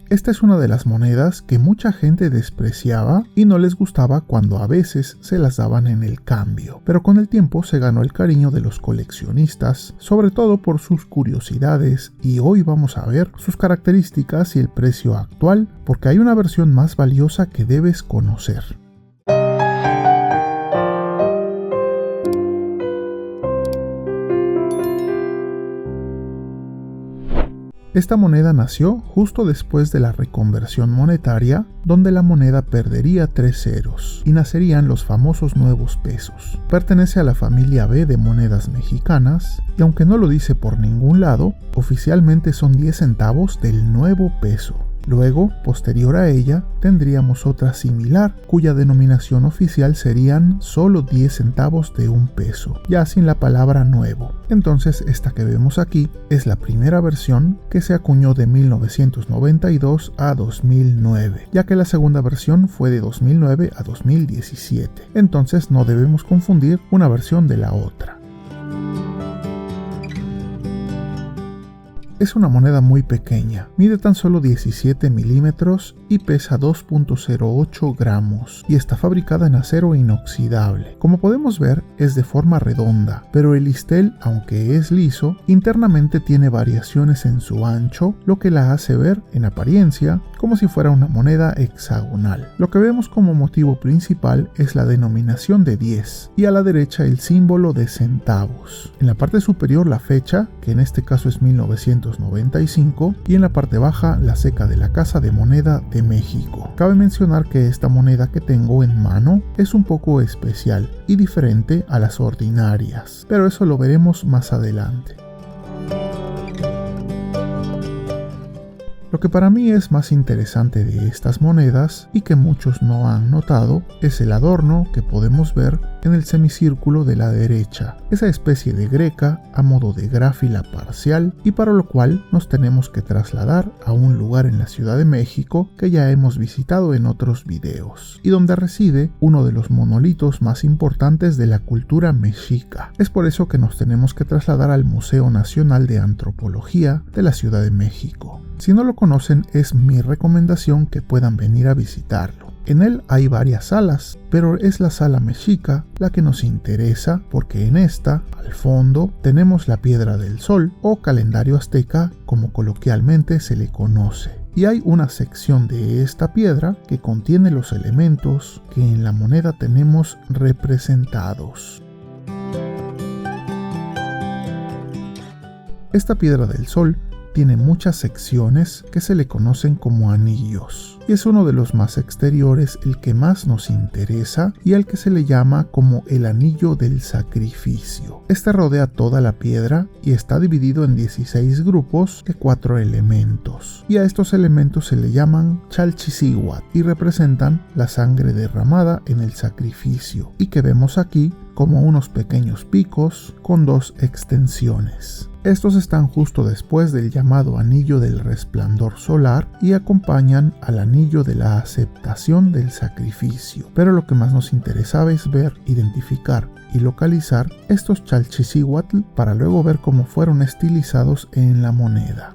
Esta es una de las monedas que mucha gente despreciaba y no les gustaba cuando a veces se las daban en el cambio, pero con el tiempo se ganó el cariño de los coleccionistas, sobre todo por sus curiosidades, y hoy vamos a ver sus características y el precio actual, porque hay una versión más valiosa que debes conocer. Esta moneda nació justo después de la reconversión monetaria, donde la moneda perdería 3 ceros y nacerían los famosos nuevos pesos. Pertenece a la familia B de monedas mexicanas y aunque no lo dice por ningún lado, oficialmente son 10 centavos del nuevo peso. Luego, posterior a ella, tendríamos otra similar, cuya denominación oficial serían solo 10 centavos de un peso, ya sin la palabra nuevo. Entonces, esta que vemos aquí es la primera versión que se acuñó de 1992 a 2009, ya que la segunda versión fue de 2009 a 2017. Entonces, no debemos confundir una versión de la otra. Es una moneda muy pequeña, mide tan solo 17 milímetros y pesa 2.08 gramos y está fabricada en acero inoxidable. Como podemos ver, es de forma redonda, pero el listel, aunque es liso, internamente tiene variaciones en su ancho, lo que la hace ver, en apariencia, como si fuera una moneda hexagonal. Lo que vemos como motivo principal es la denominación de 10 y a la derecha el símbolo de centavos. En la parte superior la fecha, que en este caso es 1995, y en la parte baja la ceca de la Casa de Moneda de México. Cabe mencionar que esta moneda que tengo en mano es un poco especial y diferente a las ordinarias, pero eso lo veremos más adelante. Lo que para mí es más interesante de estas monedas y que muchos no han notado es el adorno que podemos ver en el semicírculo de la derecha, esa especie de greca a modo de gráfila parcial, y para lo cual nos tenemos que trasladar a un lugar en la Ciudad de México que ya hemos visitado en otros videos y donde reside uno de los monolitos más importantes de la cultura mexica. Es por eso que nos tenemos que trasladar al Museo Nacional de Antropología de la Ciudad de México. Si no lo conocen, es mi recomendación que puedan venir a visitarlo. En él hay varias salas, pero es la sala mexica la que nos interesa porque en esta, al fondo, tenemos la Piedra del Sol o calendario azteca, como coloquialmente se le conoce. Y hay una sección de esta piedra que contiene los elementos que en la moneda tenemos representados. Esta Piedra del Sol tiene muchas secciones que se le conocen como anillos, y es uno de los más exteriores el que más nos interesa y al que se le llama como el anillo del sacrificio. Este rodea toda la piedra y está dividido en 16 grupos de 4 elementos, y a estos elementos se le llaman Chalchihuitl y representan la sangre derramada en el sacrificio, y que vemos aquí como unos pequeños picos con 2 extensiones. Estos están justo después del llamado anillo del resplandor solar y acompañan al anillo de la aceptación del sacrificio. Pero lo que más nos interesaba es ver, identificar y localizar estos Chalchihuitl para luego ver cómo fueron estilizados en la moneda.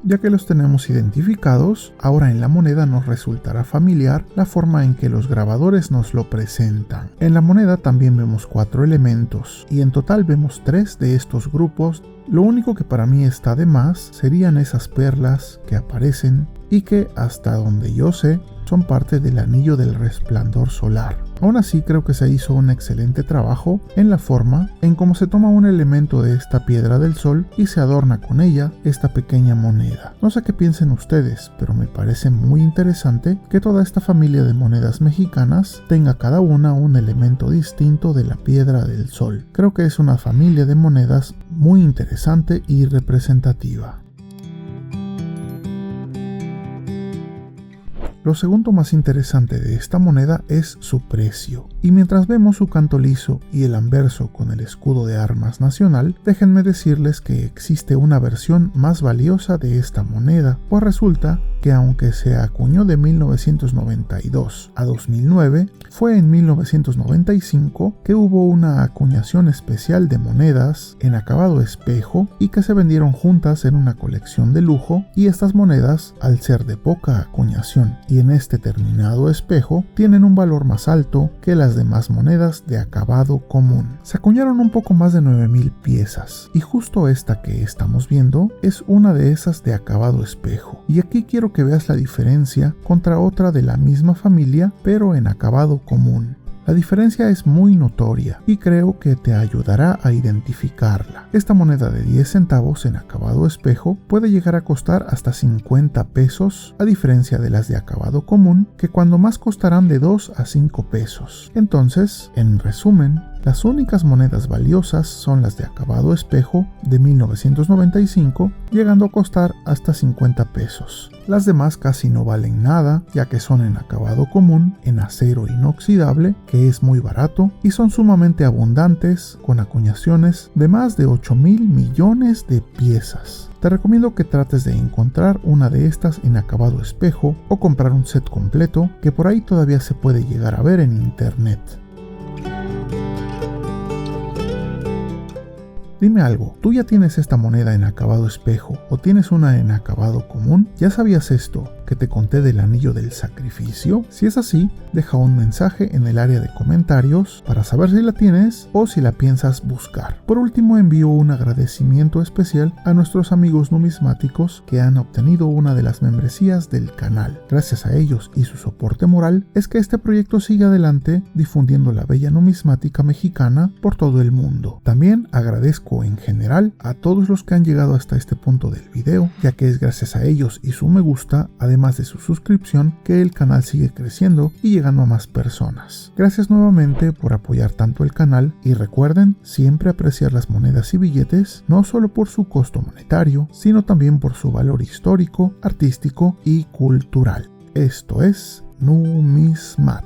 Ya que los tenemos identificados, ahora en la moneda nos resultará familiar la forma en que los grabadores nos lo presentan. En la moneda también vemos 4 elementos, y en total vemos 3 de estos grupos. Lo único que para mí está de más serían esas perlas que aparecen y que, hasta donde yo sé, son parte del anillo del resplandor solar. Aún así, creo que se hizo un excelente trabajo en la forma en cómo se toma un elemento de esta Piedra del Sol y se adorna con ella esta pequeña moneda. No sé qué piensen ustedes, pero me parece muy interesante que toda esta familia de monedas mexicanas tenga cada una un elemento distinto de la Piedra del Sol. Creo que es una familia de monedas muy interesante y representativa. Lo segundo más interesante de esta moneda es su precio. Y mientras vemos su canto liso y el anverso con el escudo de armas nacional, déjenme decirles que existe una versión más valiosa de esta moneda, pues resulta que aunque se acuñó de 1992 a 2009, fue en 1995 que hubo una acuñación especial de monedas en acabado espejo y que se vendieron juntas en una colección de lujo, y estas monedas, al ser de poca acuñación y en este terminado espejo, tienen un valor más alto que las demás monedas de acabado común. Se acuñaron un poco más de 9,000 piezas, y justo esta que estamos viendo es una de esas de acabado espejo, y aquí quiero que veas la diferencia contra otra de la misma familia pero en acabado común. La diferencia es muy notoria y creo que te ayudará a identificarla. Esta moneda de 10 centavos en acabado espejo puede llegar a costar hasta 50 pesos, a diferencia de las de acabado común, que cuando más costarán de 2 a 5 pesos. Entonces, en resumen, las únicas monedas valiosas son las de acabado espejo de 1995, llegando a costar hasta 50 pesos. Las demás casi no valen nada, ya que son en acabado común, en acero inoxidable, que es muy barato, y son sumamente abundantes, con acuñaciones de más de 8,000 millones de piezas. Te recomiendo que trates de encontrar una de estas en acabado espejo o comprar un set completo, que por ahí todavía se puede llegar a ver en internet. Dime algo, ¿tú ya tienes esta moneda en acabado espejo o tienes una en acabado común? ¿Ya sabías esto que te conté del anillo del sacrificio? Si es así, deja un mensaje en el área de comentarios para saber si la tienes o si la piensas buscar. Por último, envío un agradecimiento especial a nuestros amigos numismáticos que han obtenido una de las membresías del canal. Gracias a ellos y su soporte moral es que este proyecto sigue adelante difundiendo la bella numismática mexicana por todo el mundo. También agradezco en general a todos los que han llegado hasta este punto del video, ya que es gracias a ellos y su me gusta, además de su suscripción, que el canal sigue creciendo y llegando a más personas. Gracias nuevamente por apoyar tanto el canal, y recuerden siempre apreciar las monedas y billetes, no solo por su costo monetario, sino también por su valor histórico, artístico y cultural. Esto es Numismat.